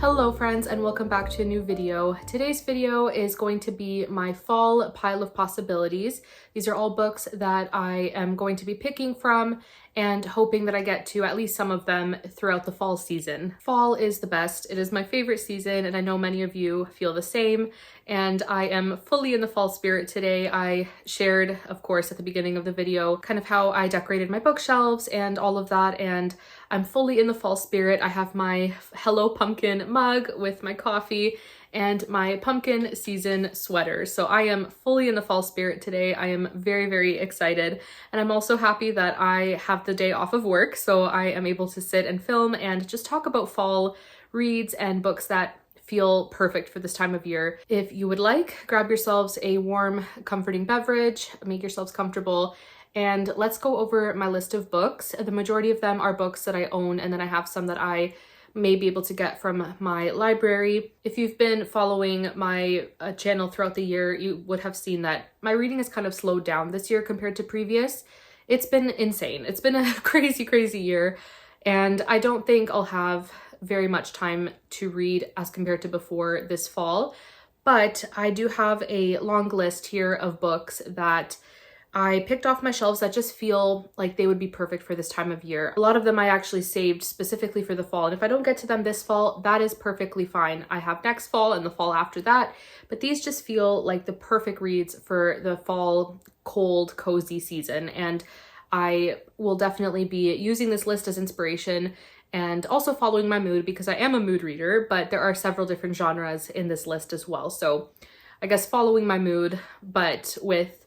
Hello friends, and welcome back to a new video. Today's video is going to be my fall pile of possibilities. These are all books that I am going to be picking from and hoping that I get to at least some of them throughout the fall season. Fall is the best. It is my favorite season, and I know many of you feel the same, and I am fully in the fall spirit today. I shared, of course, at the beginning of the video kind of how I decorated my bookshelves and all of that, and I'm fully in the fall spirit. I have my Hello Pumpkin mug with my coffee and my pumpkin season sweater. So I am fully in the fall spirit today. I am very, very excited. And I'm also happy that I have the day off of work, so I am able to sit and film and just talk about fall reads and books that feel perfect for this time of year. If you would like, grab yourselves a warm, comforting beverage, make yourselves comfortable, and let's go over my list of books. The majority of them are books that I own, and then I have some that I may be able to get from my library. If you've been following my channel throughout the year, you would have seen that my reading has kind of slowed down this year compared to previous. It's been insane. It's been a crazy, crazy year, and I don't think I'll have very much time to read as compared to before this fall, but I do have a long list here of books that I picked off my shelves that just feel like they would be perfect for this time of year. A lot of them I actually saved specifically for the fall, and if I don't get to them this fall, that is perfectly fine. I have next fall and the fall after that, but these just feel like the perfect reads for the fall, cold, cozy season, and I will definitely be using this list as inspiration and also following my mood, because I am a mood reader, but there are several different genres in this list as well. So I guess following my mood, but with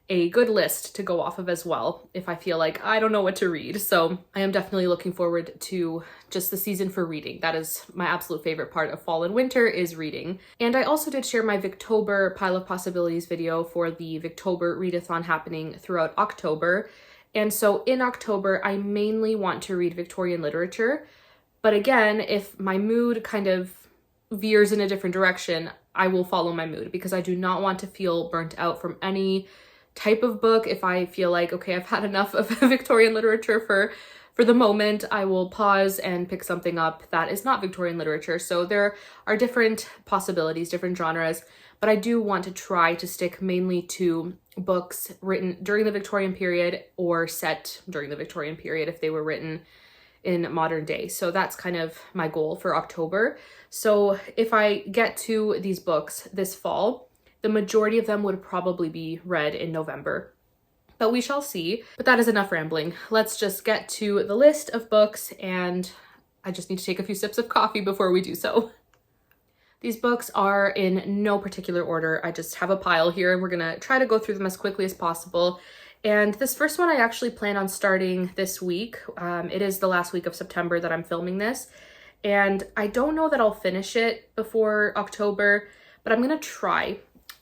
a good list to go off of as well if I feel like I don't know what to read. So I am definitely looking forward to just the season for reading. That is my absolute favorite part of fall and winter, is reading. And I also did share my Victober Pile of Possibilities video for the Victober readathon happening throughout October. And so in October, I mainly want to read Victorian literature. But again, if my mood kind of veers in a different direction, I will follow my mood, because I do not want to feel burnt out from any type of book. If I feel like, okay, I've had enough of Victorian literature for the moment, I will pause and pick something up that is not Victorian literature. So there are different possibilities, different genres, but I do want to try to stick mainly to books written during the Victorian period or set during the Victorian period if they were written in modern day. So that's kind of my goal for October. So if I get to these books this fall, the majority of them would probably be read in November, but we shall see. But that is enough rambling. Let's just get to the list of books, and I just need to take a few sips of coffee before we do so. These books are in no particular order. I just have a pile here, and we're gonna try to go through them as quickly as possible. And this first one I actually plan on starting this week. It is the last week of September that I'm filming this, and I don't know that I'll finish it before October, but I'm gonna try.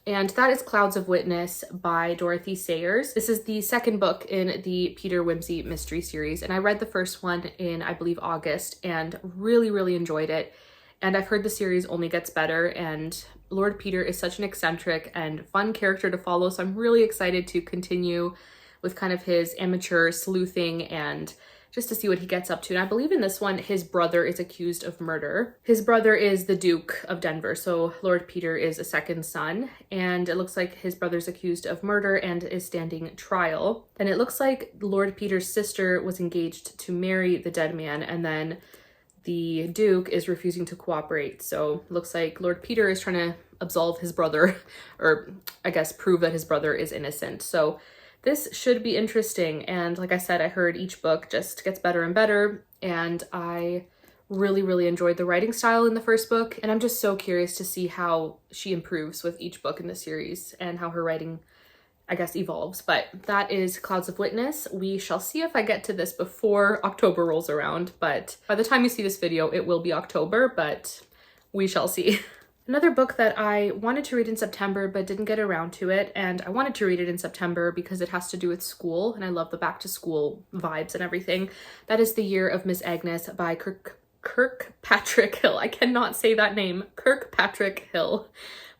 And that is Clouds of Witness by Dorothy Sayers. This is the second book in the Peter Wimsey mystery series, and I read the first one in, I believe, August, and really, really enjoyed it. And I've heard the series only gets better, and Lord Peter is such an eccentric and fun character to follow, so I'm really excited to continue with kind of his amateur sleuthing and just to see what he gets up to. And I believe in this one, his brother is accused of murder. His brother is the Duke of Denver, so Lord Peter is a second son, and it looks like his brother's accused of murder and is standing trial. And it looks like Lord Peter's sister was engaged to marry the dead man, and then the Duke is refusing to cooperate. So it looks like Lord Peter is trying to absolve his brother, or I guess prove that his brother is innocent. So this should be interesting, and like I said, I heard each book just gets better and better, and I really, really enjoyed the writing style in the first book, and I'm just so curious to see how she improves with each book in the series and how her writing, I guess, evolves. But that is Clouds of Witness. We shall see if I get to this before October rolls around, but by the time you see this video, it will be October, but we shall see. Another book that I wanted to read in September but didn't get around to it, and I wanted to read it in September because it has to do with school, and I love the back to school vibes and everything. That is The Year of Miss Agnes by Kirkpatrick Hill. I cannot say that name. Kirkpatrick Hill.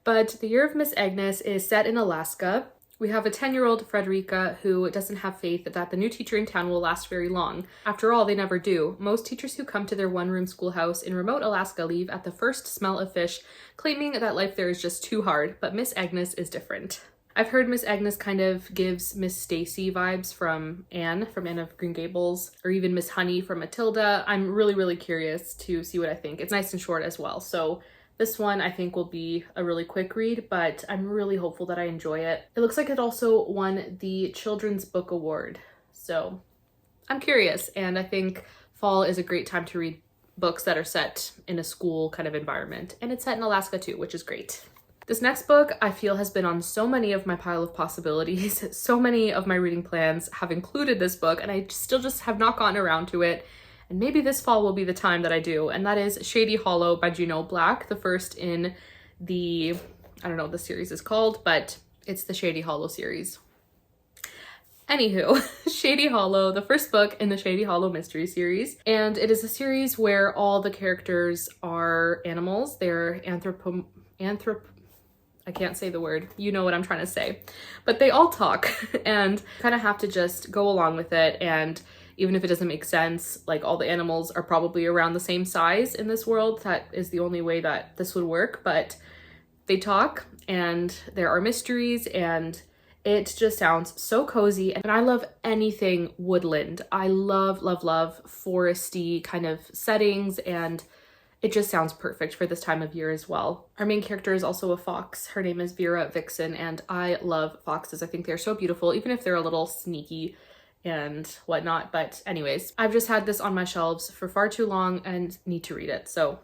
But The Year of Miss Agnes is set in Alaska, We have a 10-year-old Frederica who doesn't have faith that the new teacher in town will last very long. After all, they never do. Most teachers who come to their one-room schoolhouse in remote Alaska leave at the first smell of fish, claiming that life there is just too hard, but Miss Agnes is different. I've heard Miss Agnes kind of gives Miss Stacy vibes from Anne of Green Gables, or even Miss Honey from Matilda. I'm really curious to see what I think. It's nice and short as well, so this one I think will be a really quick read, but I'm really hopeful that I enjoy it. It looks like it also won the Children's Book Award, so I'm curious, and I think fall is a great time to read books that are set in a school kind of environment, and it's set in Alaska too, which is great. This next book I feel has been on so many of my pile of possibilities. So many of my reading plans have included this book, and I still just have not gotten around to it. And maybe this fall will be the time that I do, and that is Shady Hollow by Juno Black, the first in the, I don't know what the series is called, but it's the Shady Hollow series. Anywho, Shady Hollow, the first book in the Shady Hollow mystery series, and it is a series where all the characters are animals. They're I can't say the word, you know what I'm trying to say, but they all talk and kind of have to just go along with it. And even if it doesn't make sense, like all the animals are probably around the same size in this world. That is the only way that this would work, but they talk and there are mysteries and it just sounds so cozy. And I love anything woodland. I love foresty kind of settings, and it just sounds perfect for this time of year as well. Our main character is also a fox. Her name is Vera Vixen, and I love foxes. I think they're so beautiful, even if they're a little sneaky and whatnot. But anyways, I've just had this on my shelves for far too long and need to read it. So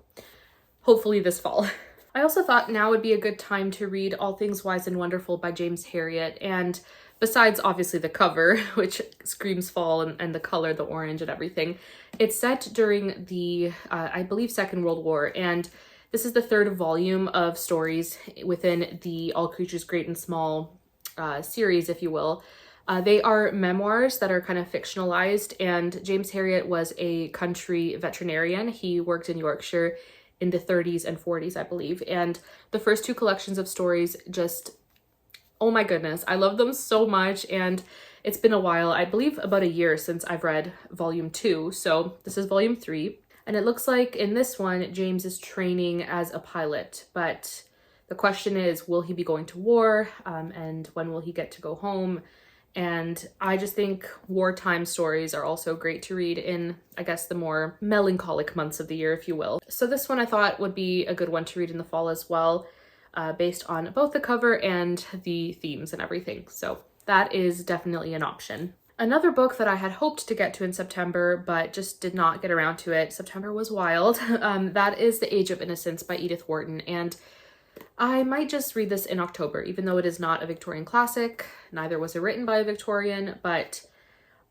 hopefully this fall. I also thought now would be a good time to read All Things Wise and Wonderful by James Herriot. And besides obviously the cover, which screams fall, and the color, the orange and everything, it's set during the, I believe, Second World War. And this is the third volume of stories within the All Creatures Great and Small series, if you will. They are memoirs that are kind of fictionalized, and James Herriot was a country veterinarian. He worked in Yorkshire in the 30s and 40s, I believe. And the first two collections of stories just, oh my goodness, I love them so much. And it's been a while, I believe about a year since I've read volume 2. So this is volume 3. And it looks like in this one, James is training as a pilot. But the question is, will he be going to war? And when will he get to go home? And I just think wartime stories are also great to read in, I guess, the more melancholic months of the year, if you will. So this one I thought would be a good one to read in the fall as well, based on both the cover and the themes and everything. So that is definitely an option. Another book that I had hoped to get to in September, but just did not get around to it. September was wild. That is The Age of Innocence by Edith Wharton. And I might just read this in October, even though it is not a Victorian classic. Neither was it written by a Victorian, but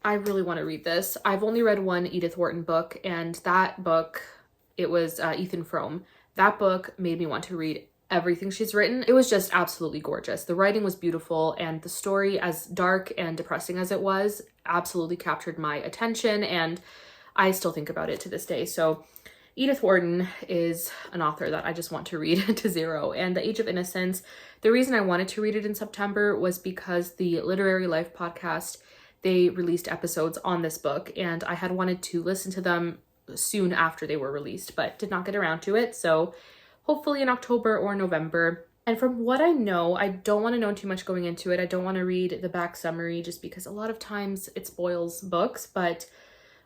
I really want to read this. I've only read one Edith Wharton book, and that book, it was Ethan Frome. That book made me want to read everything she's written. It was just absolutely gorgeous. The writing was beautiful, and the story, as dark and depressing as it was, absolutely captured my attention, and I still think about it to this day. So Edith Wharton is an author that I just want to read to zero. And The Age of Innocence, the reason I wanted to read it in September was because the Literary Life podcast, they released episodes on this book, and I had wanted to listen to them soon after they were released, but did not get around to it. So hopefully in October or November. And from what I know, I don't want to know too much going into it. I don't want to read the back summary just because a lot of times it spoils books, but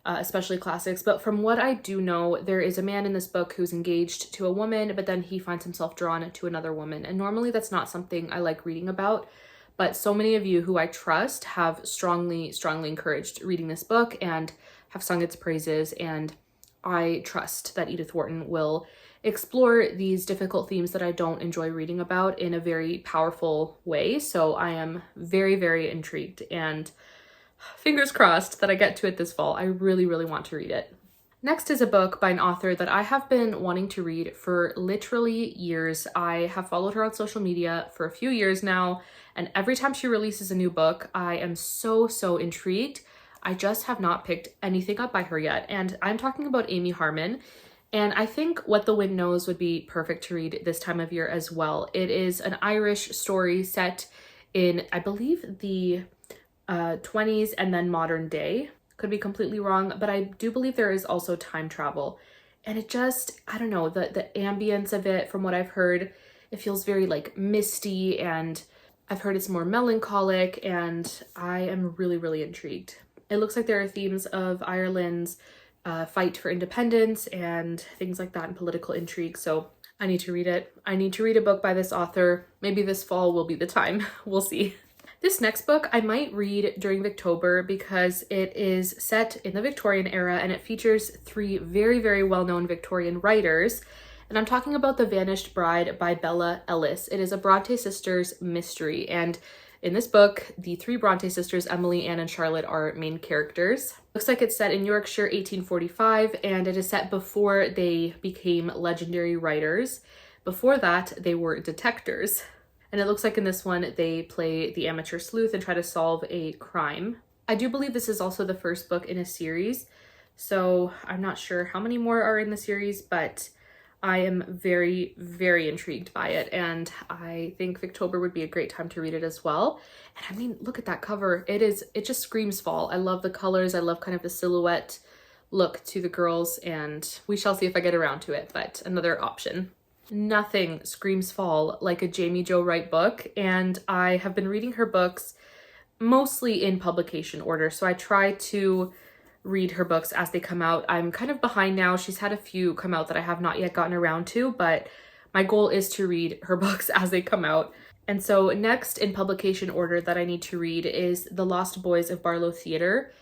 especially classics. But from what I do know, there is a man in this book who's engaged to a woman, but then he finds himself drawn to another woman. And normally that's not something I like reading about, but so many of you who I trust have strongly encouraged reading this book and have sung its praises. And I trust that Edith Wharton will explore these difficult themes that I don't enjoy reading about in a very powerful way. So I am very intrigued, and fingers crossed that I get to it this fall. I really want to read it. Next is a book by an author that I have been wanting to read for literally years. I have followed her on social media for a few years now, and every time she releases a new book, I am so intrigued. I just have not picked anything up by her yet, and I'm talking about Amy Harmon. And I think What the Wind Knows would be perfect to read this time of year as well. It is an Irish story set in, I believe, the 20s and then modern day. Could be completely wrong, but I do believe there is also time travel. And it just, I don't know, the ambience of it, from what I've heard, it feels very like misty, and I've heard it's more melancholic, and I am really, really intrigued. It looks like there are themes of Ireland's fight for independence and things like that, and political intrigue. So I need to read it. I need to read a book by this author. Maybe this fall will be the time. We'll see. This next book I might read during Victober because it is set in the Victorian era and it features three very, very well-known Victorian writers. And I'm talking about The Vanished Bride by Bella Ellis. It is a Bronte sisters mystery. And in this book, the three Bronte sisters, Emily, Anne, and Charlotte, are main characters. Looks like it's set in Yorkshire, 1845, and it is set before they became legendary writers. Before that, they were detectives. And it looks like in this one, they play the amateur sleuth and try to solve a crime. I do believe this is also the first book in a series, so I'm not sure how many more are in the series, but I am very, very intrigued by it, and I think Victober would be a great time to read it as well. And I mean, look at that cover. It just screams fall. I love the colors. I love kind of the silhouette look to the girls, and we shall see if I get around to it, but another option. Nothing screams fall like a Jamie Jo Wright book, and I have been reading her books mostly in publication order, so I try to read her books as they come out. I'm kind of behind now. She's had a few come out that I have not yet gotten around to, but my goal is to read her books as they come out. And so next in publication order that I need to read is The Lost Boys of Barlow Theatre,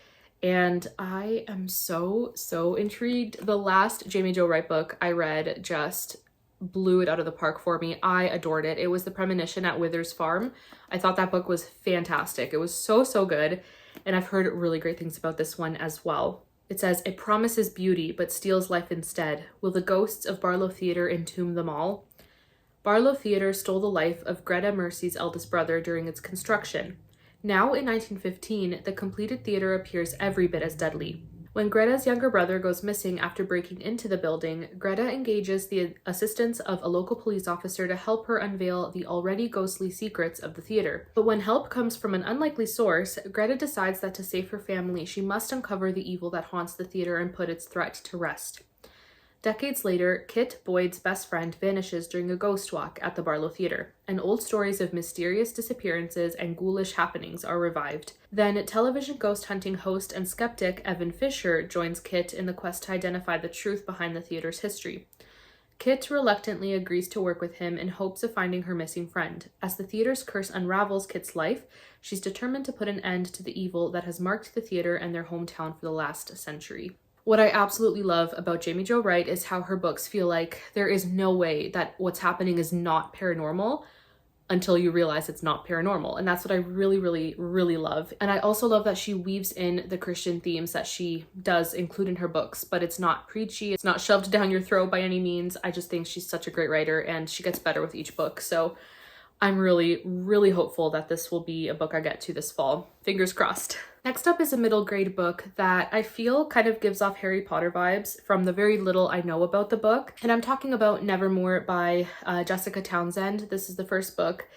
and I am so intrigued. The last Jamie Jo Wright book I read just blew it out of the park for me. I adored it. It was The Premonition at Wither's Farm. I thought that book was fantastic. It was so good, and I've heard really great things about this one as well. It says, "It promises beauty but steals life instead. Will the ghosts of Barlow Theatre entomb them all?" Barlow Theatre stole the life of Greta Mercy's eldest brother during its construction. Now in 1915, the completed theatre appears every bit as deadly. When Greta's younger brother goes missing after breaking into the building, Greta engages the assistance of a local police officer to help her unveil the already ghostly secrets of the theater. But when help comes from an unlikely source, Greta decides that to save her family, she must uncover the evil that haunts the theater and put its threat to rest. Decades later, Kit, Boyd's best friend, vanishes during a ghost walk at the Barlow Theatre, and old stories of mysterious disappearances and ghoulish happenings are revived. Then, television ghost hunting host and skeptic Evan Fisher joins Kit in the quest to identify the truth behind the theater's history. Kit reluctantly agrees to work with him in hopes of finding her missing friend. As the theater's curse unravels Kit's life, she's determined to put an end to the evil that has marked the theater and their hometown for the last century. What I absolutely love about Jamie Jo Wright is how her books feel like there is no way that what's happening is not paranormal until you realize it's not paranormal. And that's what I really love. And I also love that she weaves in the Christian themes that she does include in her books, but it's not preachy, it's not shoved down your throat by any means. I just think she's such a great writer, and she gets better with each book. So I'm really hopeful that this will be a book I get to this fall. Fingers crossed. Next up is a middle grade book that I feel kind of gives off Harry Potter vibes from the very little I know about the book. And I'm talking about Nevermore by Jessica Townsend. This is the first book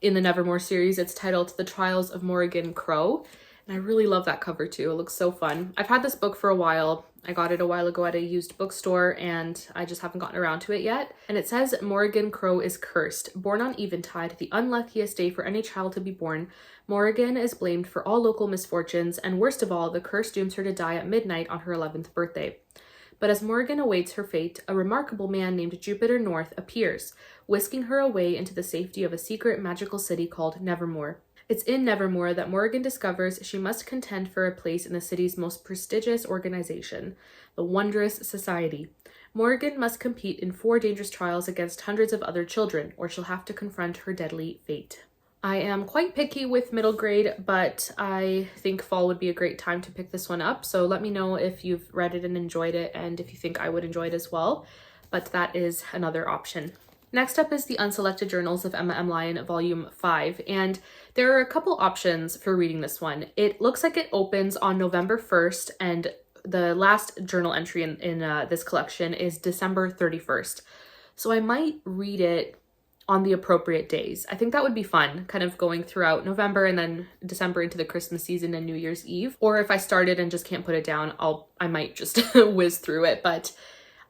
in the Nevermore series. It's titled The Trials of Morrigan Crow. And I really love that cover too. It looks so fun. I've had this book for a while. I got it a while ago at a used bookstore, and I just haven't gotten around to it yet. And it says Morrigan Crow is cursed. Born on Eventide, the unluckiest day for any child to be born, Morrigan is blamed for all local misfortunes, and worst of all, the curse dooms her to die at midnight on her 11th birthday. But as Morrigan awaits her fate, a remarkable man named Jupiter North appears, whisking her away into the safety of a secret magical city called Nevermore. It's in Nevermore that Morrigan discovers she must contend for a place in the city's most prestigious organization, the Wondrous Society. Morrigan must compete in 4 dangerous trials against hundreds of other children, or she'll have to confront her deadly fate. I am quite picky with middle grade, but I think fall would be a great time to pick this one up. So let me know if you've read it and enjoyed it, and if you think I would enjoy it as well. But that is another option. Next up is the Unselected Journals of Emma M. Lyon, Volume 5, and there are a couple options for reading this one. It looks like it opens on November 1st, and the last journal entry in this collection is December 31st. So I might read it on the appropriate days. I think that would be fun, kind of going throughout November and then December into the Christmas season and New Year's Eve. Or if I started and just can't put it down, I might just whiz through it, but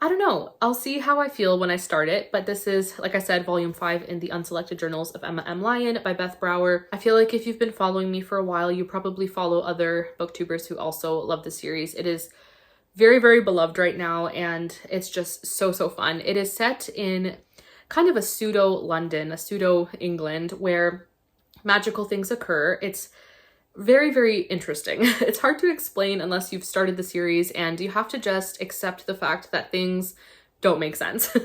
I don't know. I'll see how I feel when I start it, but this is, like I said, volume 5 in the Unselected Journals of Emma M. Lyon by Beth Brower. I feel like if you've been following me for a while, you probably follow other booktubers who also love the series. It is very, very beloved right now, and it's just so, so fun. It is set in kind of a pseudo London, a pseudo England, where magical things occur. It's very, very interesting. It's hard to explain unless you've started the series, and you have to just accept the fact that things don't make sense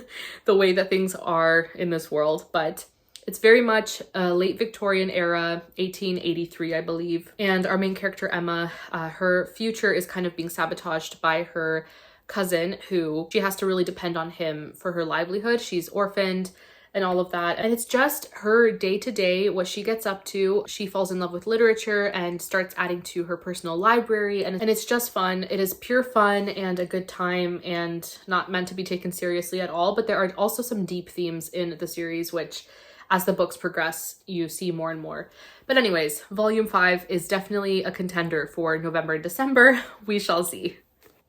the way that things are in this world. But it's very much a late Victorian era, 1883, I believe. And our main character, Emma, her future is kind of being sabotaged by her cousin, who she has to really depend on him for her livelihood. She's orphaned and all of that. And it's just her day-to-day, what she gets up to. She falls in love with literature and starts adding to her personal library. And it's just fun. It is pure fun and a good time and not meant to be taken seriously at all. But there are also some deep themes in the series, which as the books progress, you see more and more. But anyways, volume 5 is definitely a contender for November and December. We shall see.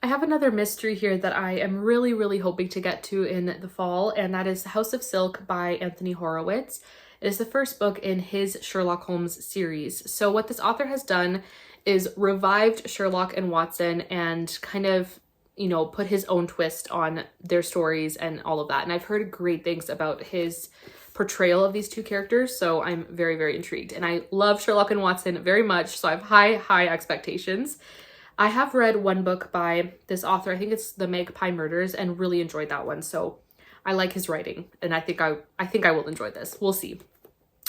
I have another mystery here that I am really, really hoping to get to in the fall, and that is House of Silk by Anthony Horowitz. It is the first book in his Sherlock Holmes series. So what this author has done is revived Sherlock and Watson and kind of, you know, put his own twist on their stories and all of that. And I've heard great things about his portrayal of these two characters, so I'm very, very intrigued. And I love Sherlock and Watson very much, so I have high, high expectations. I have read one book by this author, I think it's The Magpie Murders, and really enjoyed that one. So I like his writing, and I think I will enjoy this. We'll see.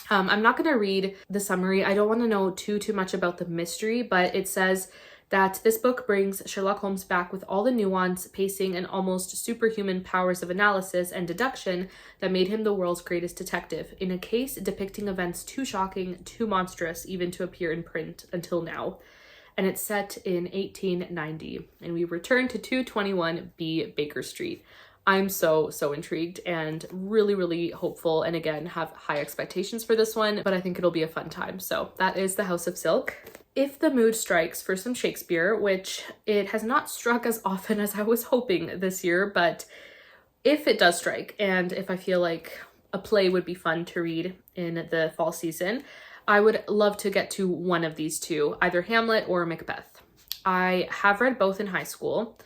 I'm not going to read the summary. I don't want to know too much about the mystery, but it says that this book brings Sherlock Holmes back with all the nuance, pacing, and almost superhuman powers of analysis and deduction that made him the world's greatest detective, in a case depicting events too shocking, too monstrous, even to appear in print until now. And it's set in 1890, and we return to 221B Baker Street. I'm so intrigued and really, really hopeful, and again, have high expectations for this one, but I think it'll be a fun time. So that is The House of Silk. If the mood strikes for some Shakespeare, which it has not struck as often as I was hoping this year, but if it does strike, and if I feel like a play would be fun to read in the fall season, I would love to get to one of these two, either Hamlet or Macbeth. I have read both in high school,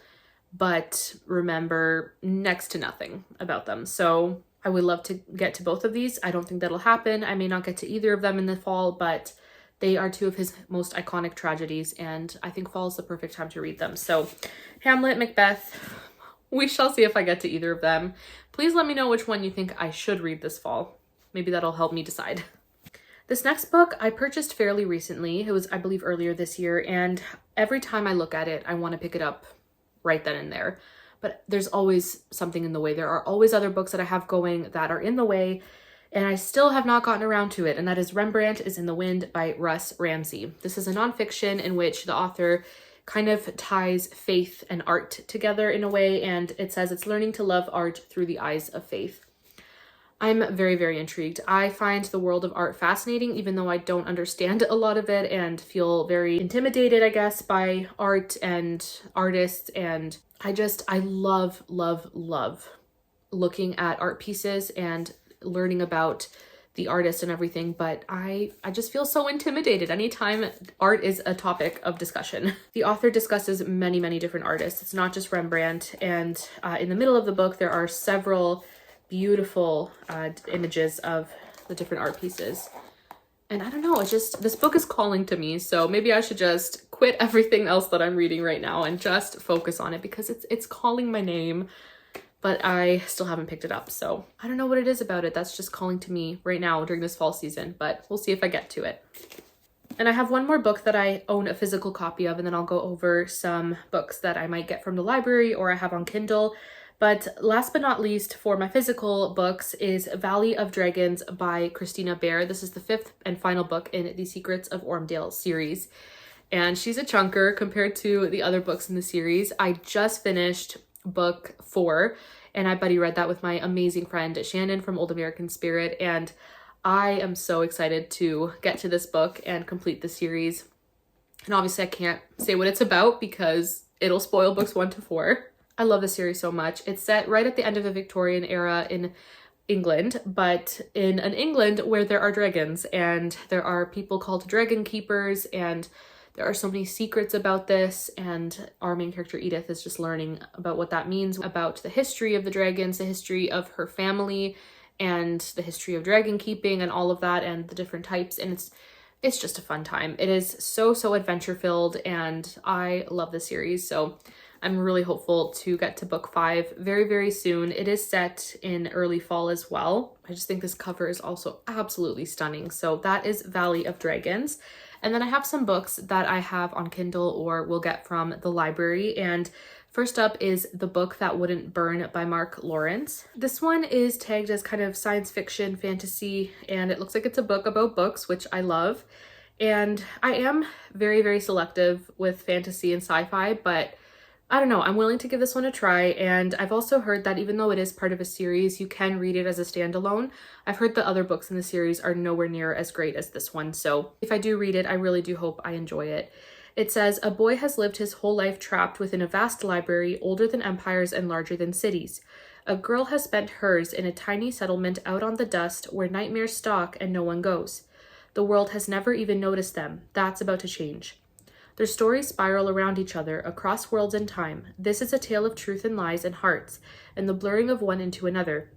but remember next to nothing about them. So I would love to get to both of these. I don't think that'll happen. I may not get to either of them in the fall, but they are two of his most iconic tragedies, and I think fall is the perfect time to read them. So Hamlet, Macbeth, we shall see if I get to either of them. Please let me know which one you think I should read this fall. Maybe that'll help me decide. This next book I purchased fairly recently. It was, I believe, earlier this year, and every time I look at it, I want to pick it up right then and there. But there's always something in the way. There are always other books that I have going that are in the way, and I still have not gotten around to it, and that is Rembrandt is in the Wind by Russ Ramsey. This is a nonfiction in which the author kind of ties faith and art together in a way, and it says it's learning to love art through the eyes of faith. I'm very, very intrigued. I find the world of art fascinating, even though I don't understand a lot of it and feel very intimidated, I guess, by art and artists. And I love looking at art pieces and learning about the artist and everything, but I just feel so intimidated anytime art is a topic of discussion. The author discusses many different artists. It's not just Rembrandt, and in the middle of the book there are several beautiful images of the different art pieces. And I don't know, this book is calling to me, so maybe I should just quit everything else that I'm reading right now and just focus on it because it's calling my name, but I still haven't picked it up. So I don't know what it is about it that's just calling to me right now during this fall season, but we'll see if I get to it. And I have one more book that I own a physical copy of, and then I'll go over some books that I might get from the library or I have on Kindle. But last but not least for my physical books is Valley of Dragons by Christina Bear. This is the 5th and final book in the Secrets of Ormdale series. And she's a chunker compared to the other books in the series. I just finished book 4, and I buddy read that with my amazing friend Shannon from Old American Spirit, and I am so excited to get to this book and complete the series. And obviously I can't say what it's about because it'll spoil books 1 to 4. I love the series so much. It's set right at the end of the Victorian era in England, but in an England where there are dragons and there are people called dragon keepers, and there are so many secrets about this, and our main character Edith is just learning about what that means, about the history of the dragons, the history of her family, and the history of dragon keeping and all of that, and the different types, and it's just a fun time. It is so adventure filled, and I love the series, so I'm really hopeful to get to book 5 very soon. It is set in early fall as well. I just think this cover is also absolutely stunning. So that is Valley of Dragons. And then I have some books that I have on Kindle or will get from the library. And first up is The Book That Wouldn't Burn by Mark Lawrence. This one is tagged as kind of science fiction, fantasy, and it looks like it's a book about books, which I love. And I am very selective with fantasy and sci-fi, but I don't know, I'm willing to give this one a try, and I've also heard that even though it is part of a series, you can read it as a standalone. I've heard the other books in the series are nowhere near as great as this one, so if I do read it, I really do hope I enjoy it. It says, a boy has lived his whole life trapped within a vast library older than empires and larger than cities. A girl has spent hers in a tiny settlement out on the dust where nightmares stalk and no one goes. The world has never even noticed them. That's about to change. Their stories spiral around each other, across worlds and time. This is a tale of truth and lies and hearts, and the blurring of one into another.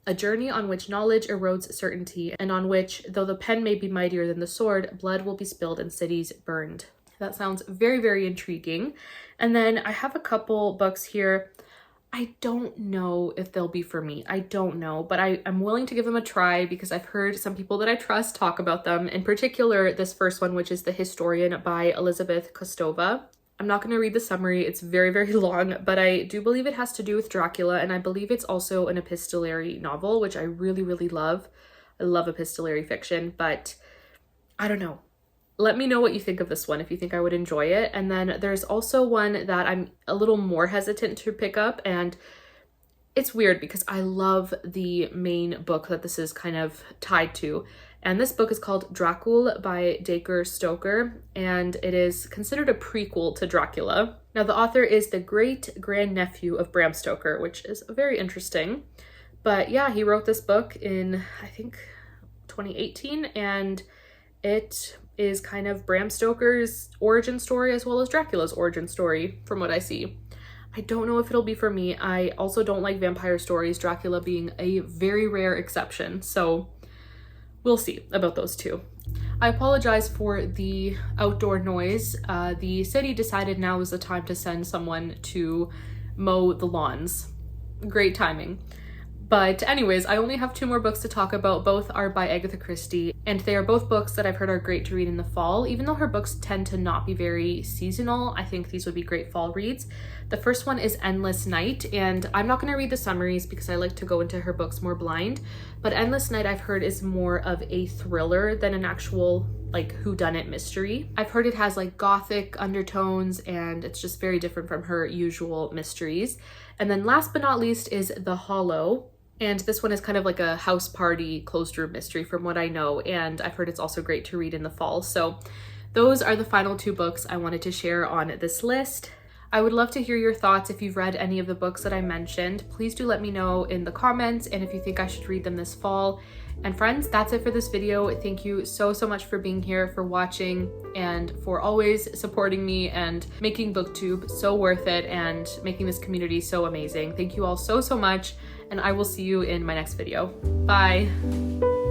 A journey on which knowledge erodes certainty, and on which, though the pen may be mightier than the sword, blood will be spilled and cities burned. That sounds very intriguing. And then I have a couple books here. I don't know if they'll be for me. I don't know, but I'm willing to give them a try because I've heard some people that I trust talk about them. In particular, this first one, which is The Historian by Elizabeth Kostova. I'm not going to read the summary. It's very long, but I do believe it has to do with Dracula, and I believe it's also an epistolary novel, which I really love. I love epistolary fiction, but I don't know. Let me know what you think of this one, if you think I would enjoy it. And then there's also one that I'm a little more hesitant to pick up, and it's weird because I love the main book that this is kind of tied to. And this book is called Dracul by Decor Stoker, and it is considered a prequel to Dracula. Now, the author is the great-grandnephew of Bram Stoker, which is very interesting. But yeah, he wrote this book in, I think, 2018, and it is kind of Bram Stoker's origin story as well as Dracula's origin story, from what I see. I don't know if it'll be for me. I also don't like vampire stories, Dracula being a very rare exception, so we'll see about those two. I apologize for the outdoor noise. The city decided now is the time to send someone to mow the lawns. Great timing. But anyways, I only have 2 more books to talk about. Both are by Agatha Christie, and they are both books that I've heard are great to read in the fall. Even though her books tend to not be very seasonal, I think these would be great fall reads. The first one is Endless Night, and I'm not going to read the summaries because I like to go into her books more blind, but Endless Night I've heard is more of a thriller than an actual like whodunit mystery. I've heard it has like gothic undertones, and it's just very different from her usual mysteries. And then last but not least is The Hollow. And this one is kind of like a house party closed room mystery from what I know, and I've heard it's also great to read in the fall. So those are the final 2 books I wanted to share on this list. I would love to hear your thoughts if you've read any of the books that I mentioned. Please do let me know in the comments, and if you think I should read them this fall. And friends, that's it for this video. Thank you so much for being here, for watching, and for always supporting me and making BookTube so worth it and making this community so amazing. Thank you all so much, and I will see you in my next video. Bye!